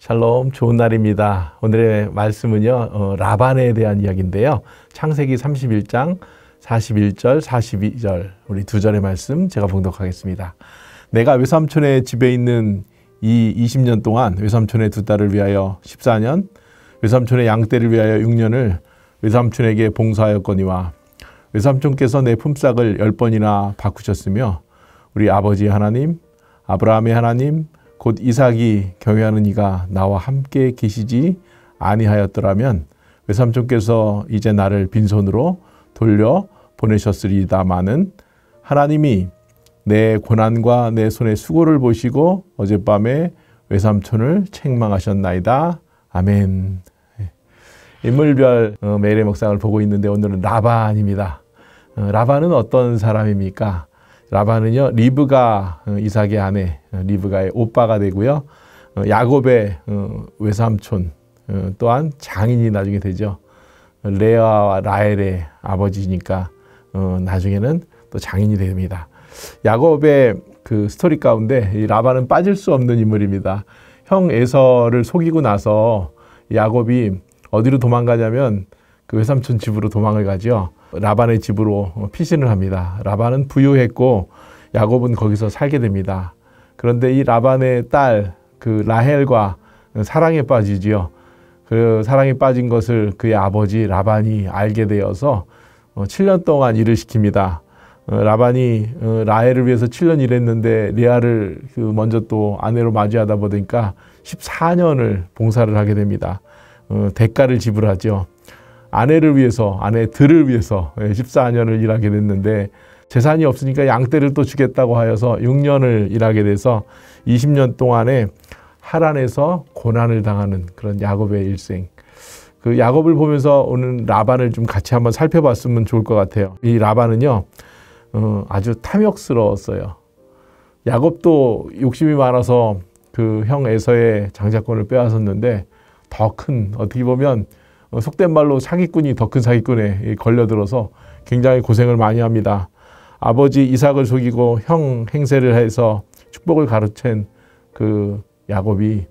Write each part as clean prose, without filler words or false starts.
샬롬, 좋은 날입니다. 오늘의 말씀은요, 라반에 대한 이야기인데요. 창세기 31장 41절, 42절, 우리 두 절의 말씀 제가 봉독하겠습니다. 내가 외삼촌의 집에 있는 이 20년 동안 외삼촌의 두 딸을 위하여 14년, 외삼촌의 양떼를 위하여 6년을 외삼촌에게 봉사하였거니와 외삼촌께서 내 품삯을 10번이나 바꾸셨으며 우리 아버지 하나님, 아브라함의 하나님, 곧 이삭이 경외하는 이가 나와 함께 계시지 아니하였더라면 외삼촌께서 이제 나를 빈손으로 돌려 보내셨으리다마는 하나님이 내 고난과 내 손의 수고를 보시고 어젯밤에 외삼촌을 책망하셨나이다. 아멘. 인물별 매일의 묵상을 보고 있는데 오늘은 라반입니다. 라반은 어떤 사람입니까? 라반은요, 리브가 이삭의 아내, 리브가의 오빠가 되고요. 야곱의 외삼촌, 또한 장인이 나중에 되죠. 레아와 라헬의 아버지니까 나중에는 또 장인이 됩니다. 야곱의 그 스토리 가운데 이 라반은 빠질 수 없는 인물입니다. 형 에서를 속이고 나서 야곱이 어디로 도망가냐면 그 외삼촌 집으로 도망을 가죠. 라반의 집으로 피신을 합니다. 라반은 부유했고 야곱은 거기서 살게 됩니다. 그런데 이 라반의 딸 그 라헬과 사랑에 빠지지요. 그 사랑에 빠진 것을 그의 아버지 라반이 알게 되어서 7년 동안 일을 시킵니다. 라반이 라헬을 위해서 7년 일했는데 레아를 먼저 또 아내로 맞이하다 보니까 14년을 봉사를 하게 됩니다. 대가를 지불하죠. 아내를 위해서, 아내들을 위해서 14년을 일하게 됐는데 재산이 없으니까 양떼를 또 주겠다고 하여서 6년을 일하게 돼서 20년 동안에 하란에서 고난을 당하는 그런 야곱의 일생. 그 야곱을 보면서 오늘 라반을 좀 같이 한번 살펴봤으면 좋을 것 같아요. 이 라반은요, 아주 탐욕스러웠어요. 야곱도 욕심이 많아서 그 형 에서의 장자권을 빼앗았는데 더 큰, 어떻게 보면 속된 말로 사기꾼이 더 큰 사기꾼에 걸려들어서 굉장히 고생을 많이 합니다. 아버지 이삭을 속이고 형 행세를 해서 축복을 가로챈 그 야곱이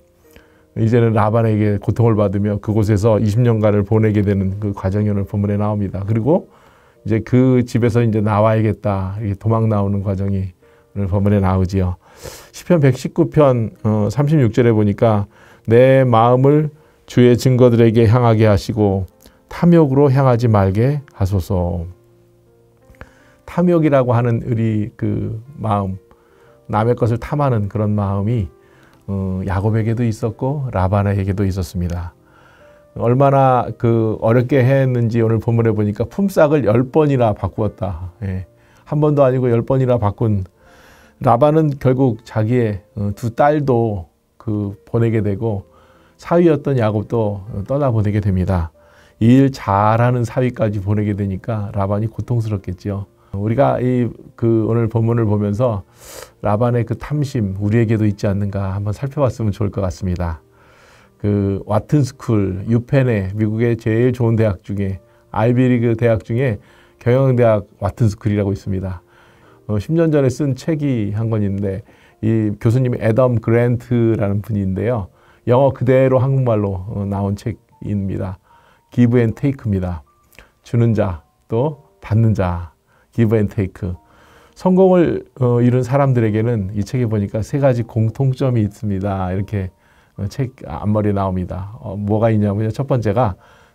이제는 라반에게 고통을 받으며 그곳에서 20년간을 보내게 되는 그 과정이 오늘 본문에 나옵니다. 그리고 이제 그 집에서 이제 나와야겠다, 도망 나오는 과정이 오늘 본문에 나오지요. 시편 119편 36절에 보니까 내 마음을 주의 증거들에게 향하게 하시고 탐욕으로 향하지 말게 하소서. 탐욕이라고 하는 우리 그 마음, 남의 것을 탐하는 그런 마음이 야곱에게도 있었고 라반에게도 있었습니다. 얼마나 그 어렵게 했는지 오늘 본문에 보니까 품삯을 10번이나 바꾸었다. 예. 한 번도 아니고 10번이나 바꾼 라반은 결국 자기의 두 딸도 그 보내게 되고 사위였던 야곱도 떠나보내게 됩니다. 이 일 잘하는 사위까지 보내게 되니까 라반이 고통스럽겠죠. 우리가 오늘 본문을 보면서 라반의 그 탐심 우리에게도 있지 않는가 한번 살펴봤으면 좋을 것 같습니다. 그 와튼스쿨, 유펜에 미국의 제일 좋은 대학 중에 아이비리그 대학 중에 경영대학 와튼스쿨이라고 있습니다. 10년 전에 쓴 책이 한 권 있는데 이 교수님이 애덤 그랜트라는 분인데요. 영어 그대로 한국말로 나온 책입니다. Give and Take입니다. 주는 자, 또 받는 자. Give and Take. 성공을 이룬 사람들에게는 이 책에 보니까 세 가지 공통점이 있습니다. 이렇게 책 앞머리에 나옵니다. 뭐가 있냐면요. 첫 번째가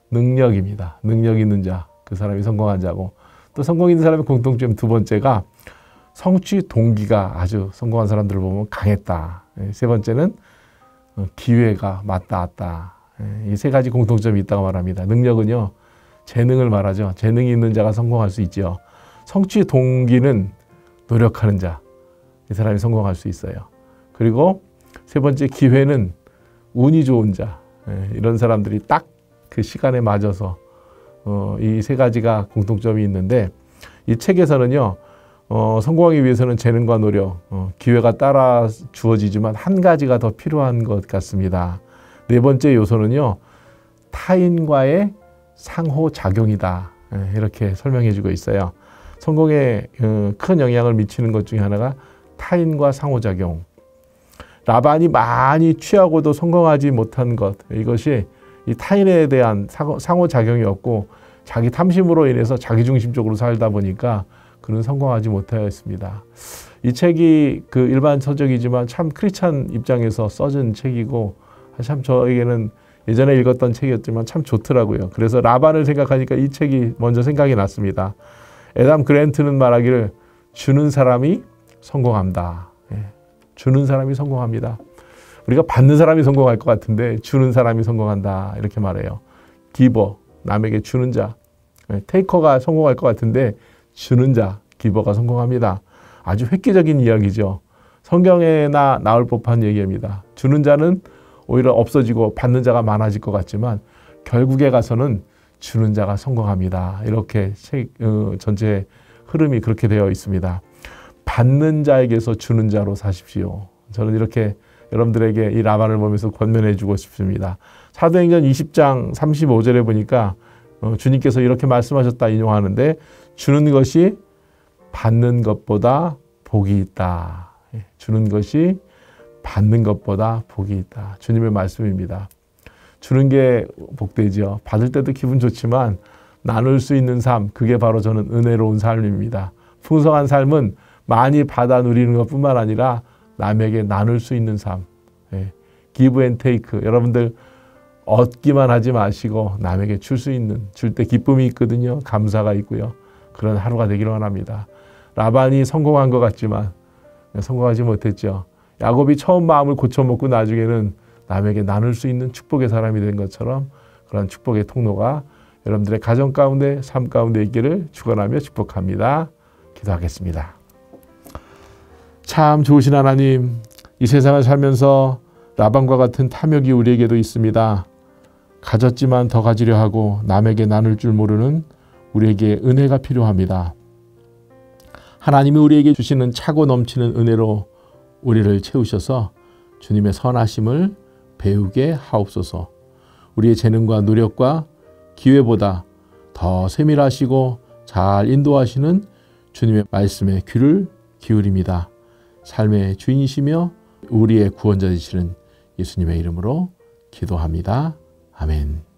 능력입니다. 능력 있는 자, 그 사람이 성공한 자고, 또 성공 있는 사람의 공통점 두 번째가 성취 동기가 아주 성공한 사람들을 보면 강했다. 세 번째는 기회가 맞닿았다. 이 세 가지 공통점이 있다고 말합니다. 능력은요, 재능을 말하죠. 재능이 있는 자가 성공할 수 있죠. 성취 동기는 노력하는 자, 이 사람이 성공할 수 있어요. 그리고 세 번째 기회는 운이 좋은 자, 이런 사람들이 딱 그 시간에 맞아서 이 세 가지가 공통점이 있는데 이 책에서는요, 성공하기 위해서는 재능과 노력, 기회가 따라 주어지지만 한 가지가 더 필요한 것 같습니다. 네 번째 요소는요, 타인과의 상호작용이다. 이렇게 설명해 주고 있어요. 성공에 큰 영향을 미치는 것 중에 하나가 타인과 상호작용. 라반이 많이 취하고도 성공하지 못한 것, 이것이 이 타인에 대한 상호작용이었고 자기 탐심으로 인해서 자기중심적으로 살다 보니까 그는 성공하지 못하였습니다. 이 책이 그 일반 서적이지만 참 크리스찬 입장에서 써진 책이고 참 저에게는 예전에 읽었던 책이었지만 참 좋더라고요. 그래서 라반을 생각하니까 이 책이 먼저 생각이 났습니다. 애담 그랜트는 말하기를 주는 사람이 성공한다. 주는 사람이 성공합니다. 우리가 받는 사람이 성공할 것 같은데 주는 사람이 성공한다 이렇게 말해요. 기버, 남에게 주는 자. 테이커가 성공할 것 같은데 주는 자, 기버가 성공합니다. 아주 획기적인 이야기죠. 성경에나 나올 법한 얘기입니다. 주는 자는 오히려 없어지고 받는 자가 많아질 것 같지만 결국에 가서는 주는 자가 성공합니다. 이렇게 책 전체 흐름이 그렇게 되어 있습니다. 받는 자에게서 주는 자로 사십시오. 저는 이렇게 여러분들에게 이 라반을 보면서 권면해 주고 싶습니다. 사도행전 20장 35절에 보니까 주님께서 이렇게 말씀하셨다 인용하는데 주는 것이 받는 것보다 복이 있다. 주는 것이 받는 것보다 복이 있다. 주님의 말씀입니다. 주는 게 복되죠. 받을 때도 기분 좋지만 나눌 수 있는 삶, 그게 바로 저는 은혜로운 삶입니다. 풍성한 삶은 많이 받아 누리는 것뿐만 아니라 남에게 나눌 수 있는 삶. give and take. 여러분들 얻기만 하지 마시고 남에게 줄 수 있는, 줄 때 기쁨이 있거든요. 감사가 있고요. 그런 하루가 되기를 원합니다. 라반이 성공한 것 같지만 성공하지 못했죠. 야곱이 처음 마음을 고쳐먹고 나중에는 남에게 나눌 수 있는 축복의 사람이 된 것처럼 그런 축복의 통로가 여러분들의 가정 가운데, 삶 가운데 있기를 축원하며 축복합니다. 기도하겠습니다. 참 좋으신 하나님, 이 세상을 살면서 라반과 같은 탐욕이 우리에게도 있습니다. 가졌지만 더 가지려 하고 남에게 나눌 줄 모르는 우리에게 은혜가 필요합니다. 하나님이 우리에게 주시는 차고 넘치는 은혜로 우리를 채우셔서 주님의 선하심을 배우게 하옵소서. 우리의 재능과 노력과 기회보다 더 세밀하시고 잘 인도하시는 주님의 말씀에 귀를 기울입니다. 삶의 주인이시며 우리의 구원자 되시는 예수님의 이름으로 기도합니다. 아멘.